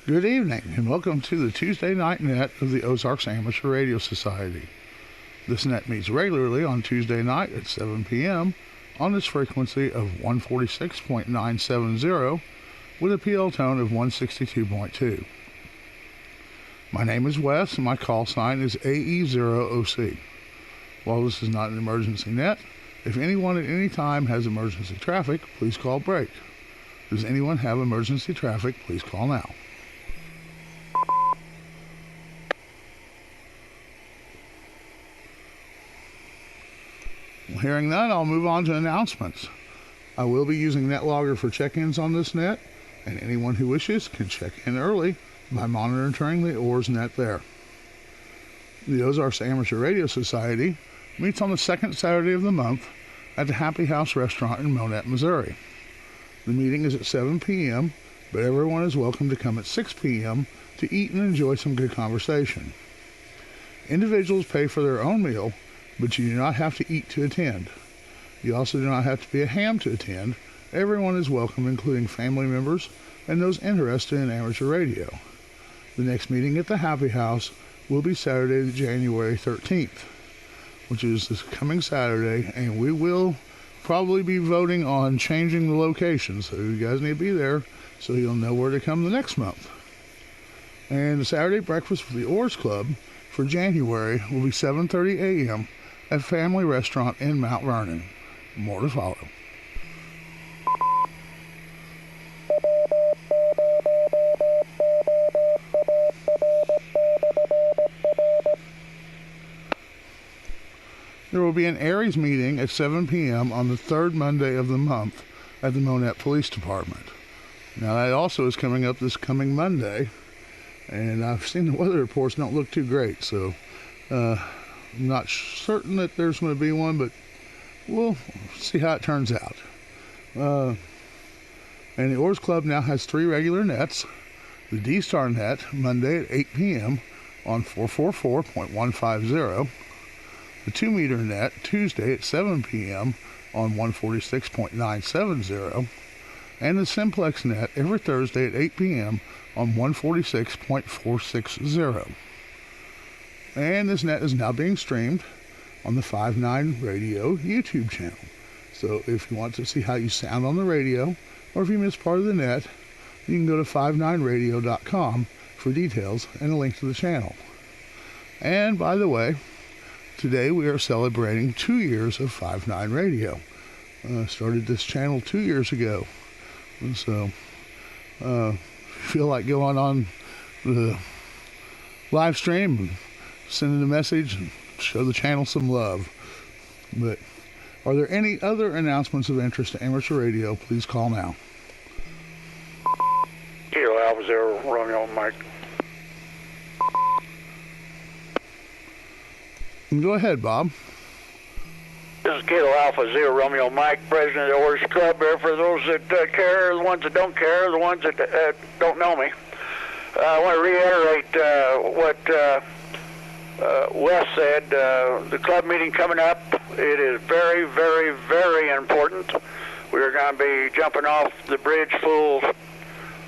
Good evening, and welcome to the Tuesday night net of the Ozarks Amateur Radio Society. This net meets regularly on Tuesday night at 7 p.m. on this frequency of 146.970 with a PL tone of 162.2. My name is Wes, and my call sign is AE0OC. While this is not an emergency net, if anyone at any time has emergency traffic, please call break. Does anyone have emergency traffic? Please call now. Hearing none, I'll move on to announcements. I will be using NetLogger for check-ins on this net, and anyone who wishes can check in early by monitoring the OARS net there. The Ozarks Amateur Radio Society meets on the second Saturday of the month at the Happy House restaurant in Monette, Missouri. The meeting is at 7 p.m., but everyone is welcome to come at 6 p.m. to eat and enjoy some good conversation. Individuals pay for their own meal, but you do not have to eat to attend. You also do not have to be a ham to attend. Everyone is welcome, including family members and those interested in amateur radio. The next meeting at the Happy House will be Saturday, January 13th, which is this coming Saturday, and we will probably be voting on changing the location, so you guys need to be there so you'll know where to come the next month. And the Saturday breakfast for the OARS Club for January will be 7:30 a.m. at Family Restaurant in Mount Vernon. More to follow. There will be an Aries meeting at 7 p.m. on the third Monday of the month at the Monette Police Department. Now that also is coming up this coming Monday, and I've seen the weather reports don't look too great, so I'm not certain that there's going to be one, but we'll see how it turns out. And the OARS Club now has 3 regular nets. The D-Star net, Monday at 8 p.m. on 444.150. The 2-meter net, Tuesday at 7 p.m. on 146.970. And the Simplex net every Thursday at 8 p.m. on 146.460. And this net is now being streamed on the 5-9 Radio YouTube channel. So if you want to see how you sound on the radio, or if you miss part of the net, you can go to 59radio.com for details and a link to the channel. And by the way, today we are celebrating 2 years of 5-9 Radio. Started this channel 2 years ago. And so, feel like going on the live stream and sending a message and show the channel some love. But are there any other announcements of interest to amateur radio? Please call now. Kilo Alpha Zero, Romeo Mike. Go ahead, Bob. This is Kilo Alpha Zero, Romeo Mike, president of the OARS Club. Here for those that care, the ones that don't care, the ones that don't know me. I want to reiterate what Wes said. The club meeting coming up, it is very, very, very important. We're going to be jumping off the bridge full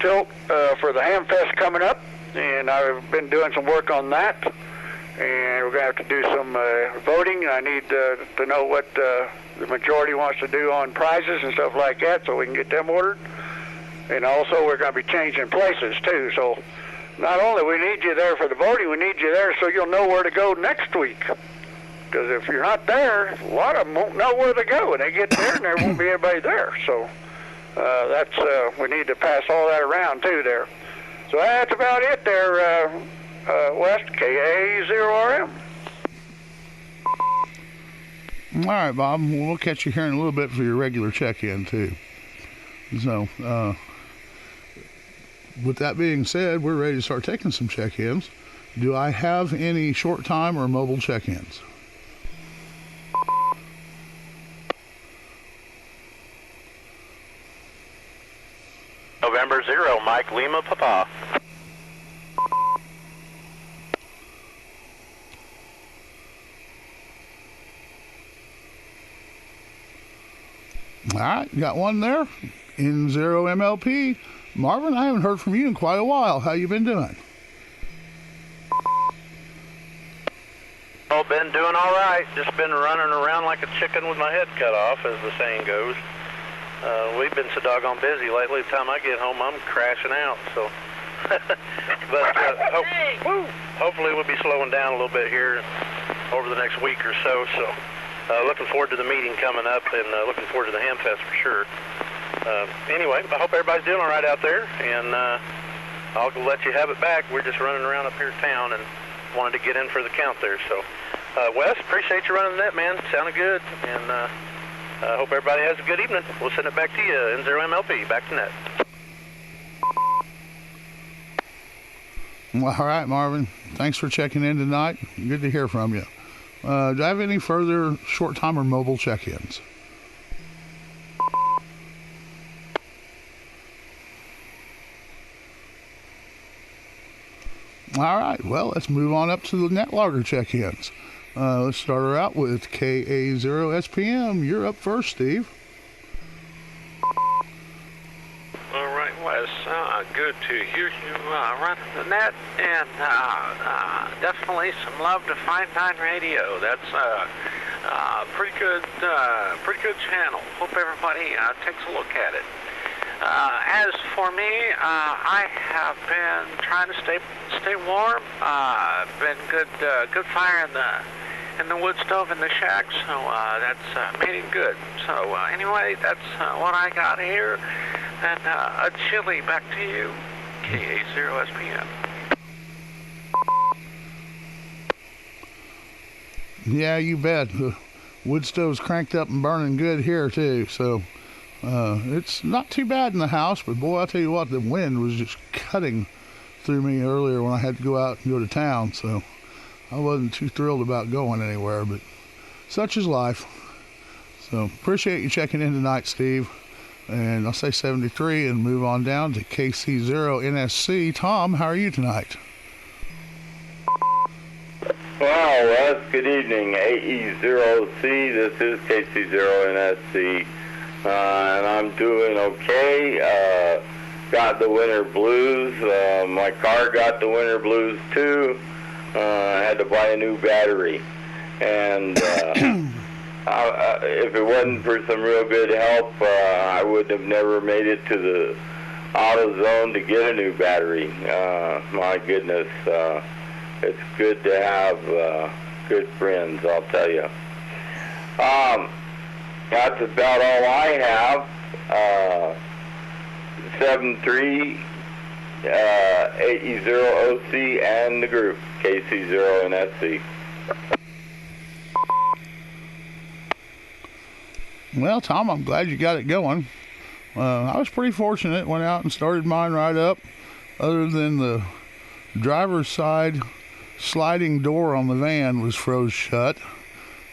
tilt for the Ham Fest coming up, and I've been doing some work on that. And we're going to have to do some voting. I need to know what the majority wants to do on prizes and stuff like that so we can get them ordered. And also we're going to be changing places too. So not only we need you there for the voting, we need you there so you'll know where to go next week. Because if you're not there, a lot of them won't know where to go. And they get there and there won't be anybody there. So we need to pass all that around too there. So that's about it there. West, KA0RM. All right, Bob. We'll catch you here in a little bit for your regular check-in, too. So, with that being said, we're ready to start taking some check-ins. Do I have any short-time or mobile check-ins? November 0, Mike Lima Papa. All right, got one there. In 0 MLP, Marvin, I haven't heard from you in quite a while. How you been doing? Oh, been doing all right. Just been running around like a chicken with my head cut off, as the saying goes. We've been so doggone busy lately. The time I get home, I'm crashing out. So, but hopefully we'll be slowing down a little bit here over the next week or so. So, looking forward to the meeting coming up, and looking forward to the Hamfest for sure. Anyway, I hope everybody's doing all right out there, and I'll let you have it back. We're just running around up here in town and wanted to get in for the count there. So, Wes, appreciate you running the net, man. Sounded good, and I hope everybody has a good evening. We'll send it back to you, N0MLP, back to net. Well, all right, Marvin. Thanks for checking in tonight. Good to hear from you. Do I have any further short-time or mobile check-ins? All right, well, let's move on up to the net logger check-ins. Let's start her out with KA0SPM. You're up first, Steve. All right, Wes. Good to hear you running the net, and definitely some love to Fine Nine Radio. That's pretty good channel. Hope everybody takes a look at it. As for me, I have been trying to stay warm. Been good fire in the wood stove in the shack, so that's made it good. So anyway, that's what I got here. And a chili back to you, KA0SPM. Yeah, you bet. The wood stove's cranked up and burning good here too, so it's not too bad in the house, but boy, I'll tell you what, the wind was just cutting through me earlier when I had to go out and go to town, so I wasn't too thrilled about going anywhere, but such is life. So appreciate you checking in tonight, Steve. And I'll say 73 and move on down to KC0NSC. Tom, how are you tonight? Well, Wes, good evening. AE0OC, this is KC0NSC, and I'm doing okay. Got the winter blues. My car got the winter blues too. I had to buy a new battery, and if it wasn't for some real good help, I would have never made it to the AutoZone to get a new battery. My goodness, it's good to have good friends, I'll tell you. That's about all I have. 73 AE0OC and the group, KC0NSC. Well, Tom, I'm glad you got it going. I was pretty fortunate. Went out and started mine right up. Other than the driver's side sliding door on the van was froze shut.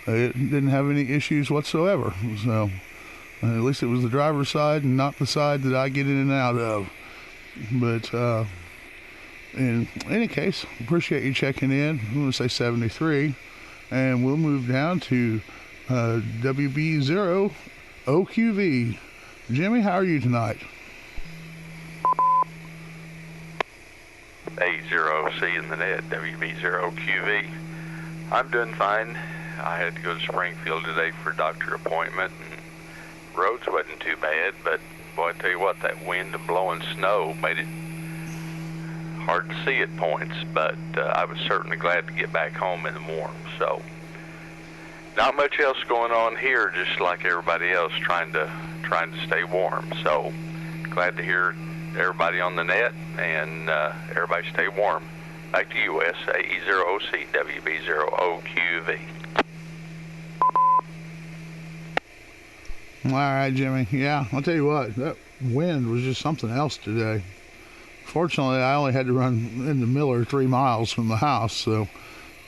It didn't have any issues whatsoever. So at least it was the driver's side and not the side that I get in and out of. But in any case, appreciate you checking in. I'm going to say 73. And we'll move down to WB0OQV. Jimmy, how are you tonight? A0OC in the net, WB0QV. I'm doing fine. I had to go to Springfield today for a doctor appointment, and roads wasn't too bad, but boy, I tell you what, that wind and blowing snow made it hard to see at points, but I was certainly glad to get back home in the warm. So not much else going on here, just like everybody else trying to stay warm. So glad to hear everybody on the net, and everybody stay warm. Back to you, Wes, AE0OC, WB0OQV. All right, Jimmy. Yeah, I'll tell you what, that wind was just something else today. Fortunately, I only had to run into Miller 3 miles from the house, so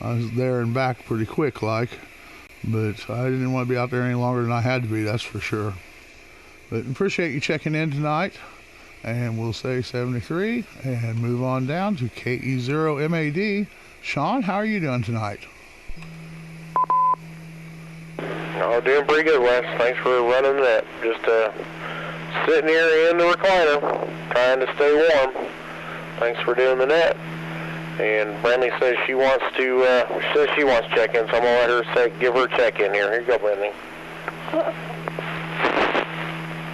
I was there and back pretty quick like. But I didn't want to be out there any longer than I had to be, that's for sure. But appreciate you checking in tonight. And we'll say 73 and move on down to KE0MAD. Sean, how are you doing tonight? Oh, doing pretty good, Wes. Thanks for running that. Just Sitting here in the recliner, trying to stay warm. Thanks for doing the net. And Brantley says she wants to check in, so I'm gonna let her give her a check in here. Here you go, Brantley.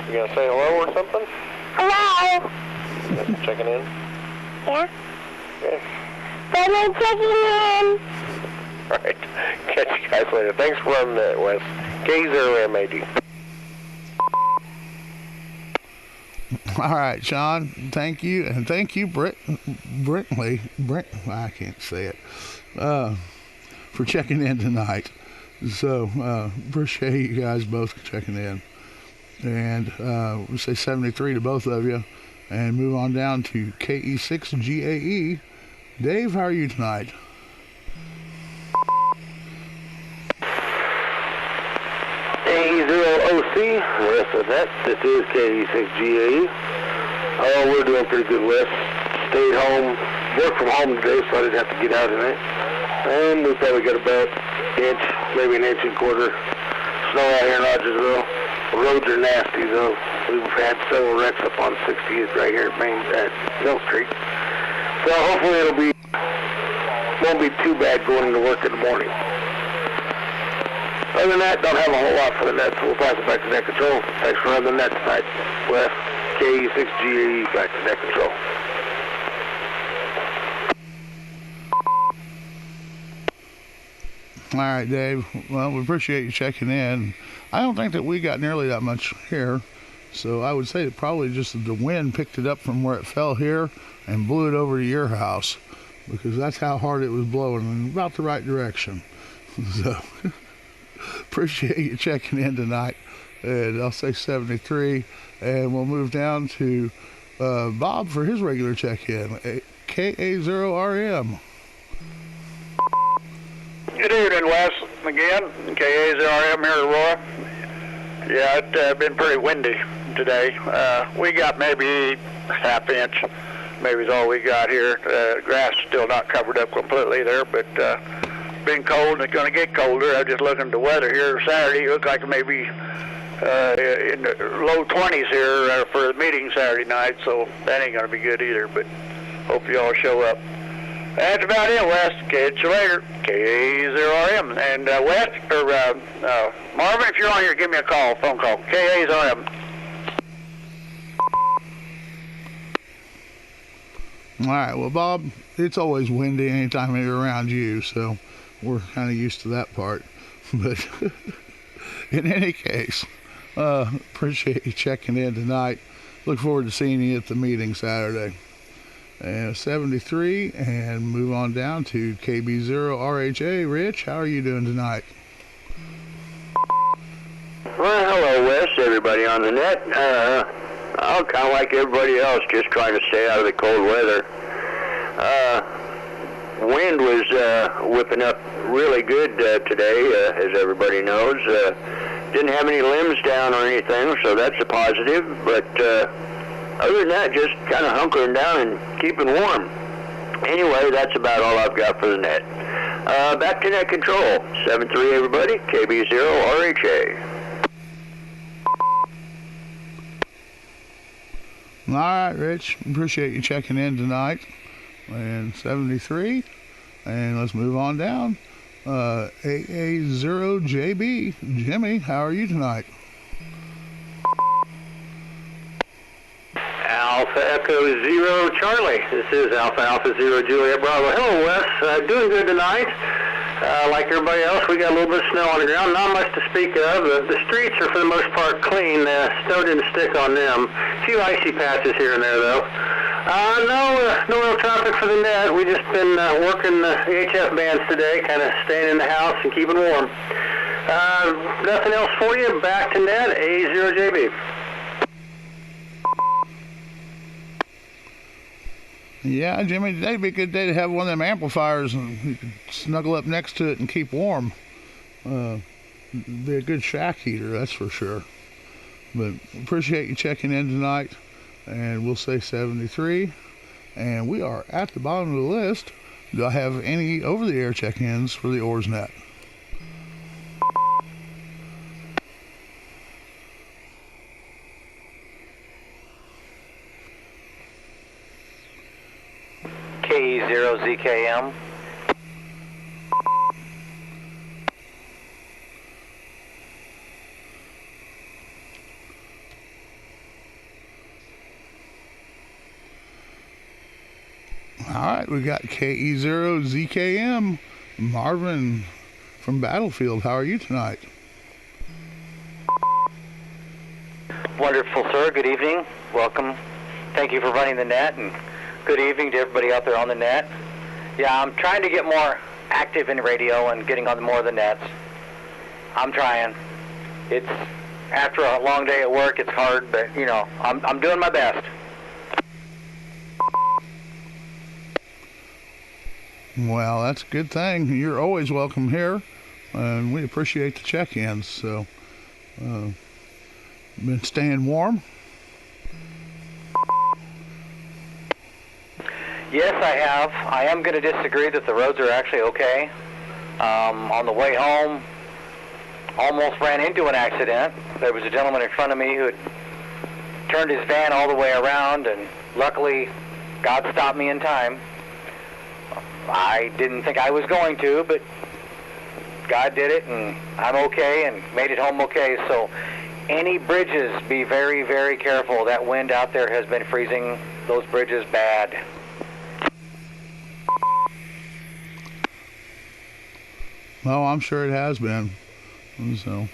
You gonna say hello or something? Hello. Checking in? Yeah. Okay. I'm checking in. All right. Catch you guys later. Thanks for running that, Wes. K0MAD. All right, Sean. Thank you, and thank you, Brintley. I can't say it. For checking in tonight. So appreciate you guys both checking in, and we say 73 to both of you, and move on down to KE6GAE. Dave, how are you tonight? AE0OC, Wes of that. This is KE6GAE. Oh, we're doing pretty good, Wes. Stayed home, worked from home today, so I didn't have to get out tonight. And we probably got about inch, maybe an inch and a quarter snow out here in Rogersville. The roads are nasty, though. We've had several wrecks up on 60th right here at Mill Street. So hopefully won't be too bad going into work in the morning. Other than that, don't have a whole lot for the net, so we'll pass it back to net control. Thanks for running the net tonight. Wes, KE6GAE, back to net control. All right, Dave. Well, we appreciate you checking in. I don't think that we got nearly that much here, so I would say that probably just the wind picked it up from where it fell here and blew it over to your house, because that's how hard it was blowing in about the right direction. So appreciate you checking in tonight, and I'll say 73, and we'll move down to Bob for his regular check-in, KA0RM. Good evening, Wes. Again, KA0RM here, Roy. Yeah, it's been pretty windy today. We got maybe half inch, maybe is all we got here. Grass is still not covered up completely there, but been cold and it's going to get colder. I'm just looking at the weather here Saturday. It looks like maybe in the low 20s here for the meeting Saturday night, so that ain't going to be good either, but hope you all show up. That's about it, Wes. Catch you later. KA0RM. And Wes, or Marvin, if you're on here, give me a call, phone call. KA0RM. All right, well, Bob, it's always windy anytime you're around you, so we're kind of used to that part. But in any case, appreciate you checking in tonight. Look forward to seeing you at the meeting Saturday. And 73, and move on down to KB0RHA. Rich, how are you doing tonight? Well, hello, Wes, everybody on the net. I'm kind of like everybody else, just trying to stay out of the cold weather. Wind was whipping up really good today, as everybody knows. Didn't have any limbs down or anything, so that's a positive, but other than that, just kind of hunkering down and keeping warm. Anyway, that's about all I've got for the net. Back to net control. 7-3, everybody. KB0RHA. All right, Rich. Appreciate you checking in tonight. And 73. And let's move on down. AA0JB. Jimmy, how are you tonight? Alpha Echo Zero Charlie. This is Alpha Zero Juliet Bravo. Hello, Wes. Doing good tonight. Like everybody else, we got a little bit of snow on the ground. Not much to speak of. The streets are for the most part clean. Snow didn't stick on them. A few icy patches here and there, though. No real traffic for the net. We just been working the HF bands today, kind of staying in the house and keeping warm. Nothing else for you. Back to net. A0JB. Yeah, Jimmy, today'd be a good day to have one of them amplifiers and you can snuggle up next to it and keep warm. Be a good shack heater, that's for sure. But appreciate you checking in tonight, and we'll say 73. And we are at the bottom of the list. Do I have any over-the-air check-ins for the OARS net? KE0ZKM. All right, we got KE0ZKM, Marvin from Battlefield. How are you tonight? Wonderful, sir. Good evening. Welcome. Thank you for running the net, and good evening to everybody out there on the net. Yeah, I'm trying to get more active in radio and getting on more of the nets. I'm trying. It's after a long day at work, it's hard, but you know, I'm doing my best. Well, that's a good thing. You're always welcome here, and we appreciate the check-ins. So, been staying warm? Yes, I have. I am going to disagree that the roads are actually okay. On the way home, almost ran into an accident. There was a gentleman in front of me who had turned his van all the way around, and luckily, God stopped me in time. I didn't think I was going to, but God did it, and I'm okay and made it home okay. So any bridges, be very, very careful. That wind out there has been freezing those bridges bad. Well, I'm sure it has been. So,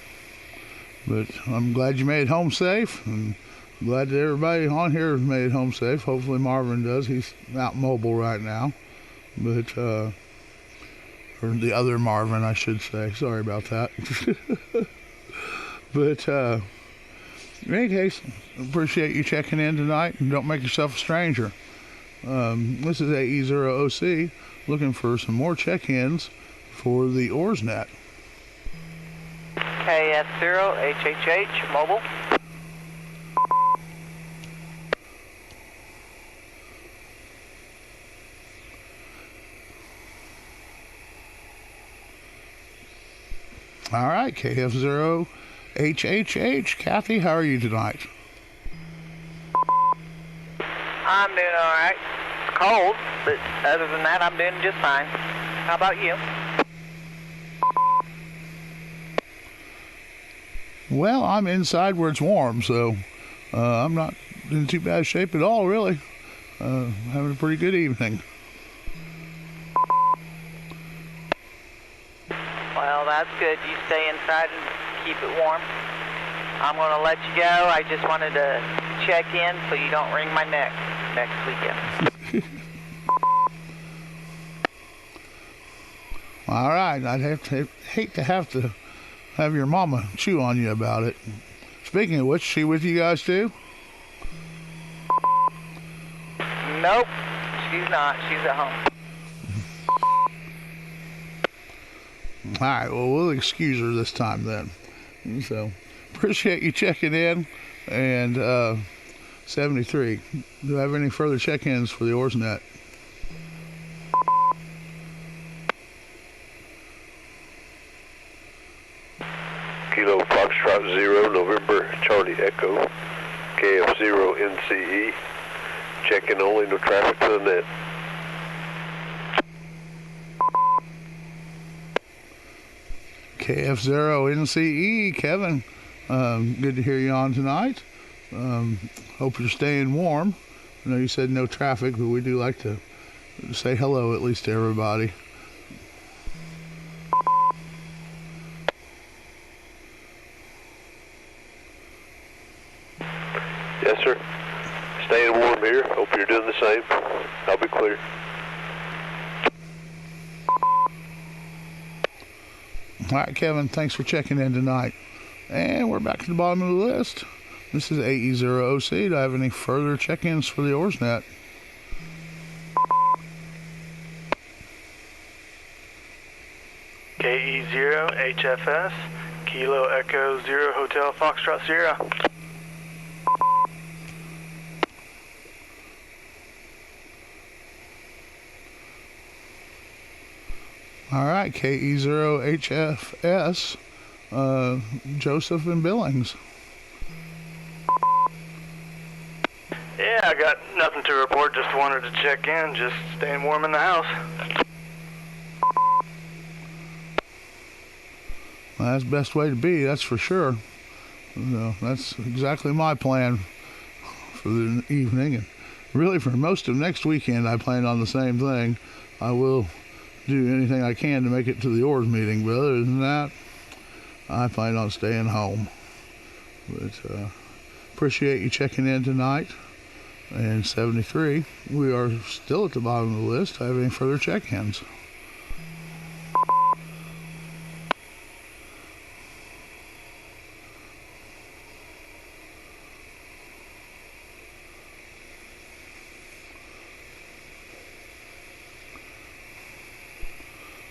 but I'm glad you made it home safe, and glad that everybody on here has made it home safe. Hopefully Marvin does. He's out mobile right now. But, or the other Marvin, I should say. Sorry about that. But, in any case, appreciate you checking in tonight, and don't make yourself a stranger. This is AE0OC looking for some more check-ins for the OARS net. KS0HHH mobile. All right, KF0HHH. Kathy, how are you tonight? I'm doing all right. It's cold, but other than that, I'm doing just fine. How about you? Well, I'm inside where it's warm, so I'm not in too bad shape at all, really. Having a pretty good evening. Well, that's good. You stay inside and keep it warm. I'm going to let you go. I just wanted to check in so you don't wring my neck next weekend. All right, I'd hate to have your mama chew on you about it. Speaking of which, she with you guys too? Nope, she's not. She's at home. All right, well, we'll excuse her this time then. So, appreciate you checking in. And 73, do I have any further check-ins for the OARS net? Kilo Foxtrot 0, November Charlie Echo, KF0 NCE. Checking only, no traffic to the net. KF0 NCE, Kevin. Good to hear you on tonight. Hope you're staying warm. I know you said no traffic, but we do like to say hello at least to everybody. Yes, sir. Staying warm here. Hope you're doing the same. I'll be clear. All right, Kevin, thanks for checking in tonight. And we're back to the bottom of the list. This is AE0OC. Do I have any further check-ins for the OARS net? KE0HFS, Kilo Echo 0 Hotel Foxtrot Sierra. All right, KE0HFS, Joseph and Billings. Yeah, I got nothing to report. Just wanted to check in. Just staying warm in the house. Well, that's the best way to be, that's for sure. That's exactly my plan for the evening. And really, for most of next weekend, I plan on the same thing. I will do anything I can to make it to the OARS meeting, but other than that, I plan on staying home. But appreciate you checking in tonight. And 73, we are still at the bottom of the list. Do I have any further check-ins?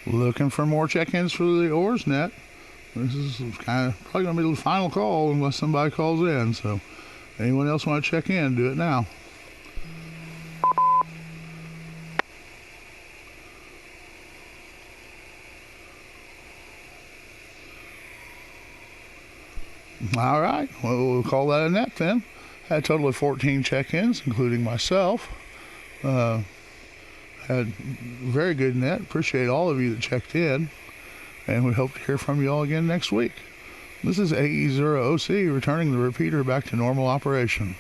Looking for more check-ins for the OARS net. This is kind of probably going to be the final call unless somebody calls in. So anyone else want to check in, do it now. All right, well, we'll call that a net then. Had a total of 14 check-ins, including myself. Had very good net. Appreciate all of you that checked in. And we hope to hear from you all again next week. This is AE0OC returning the repeater back to normal operation.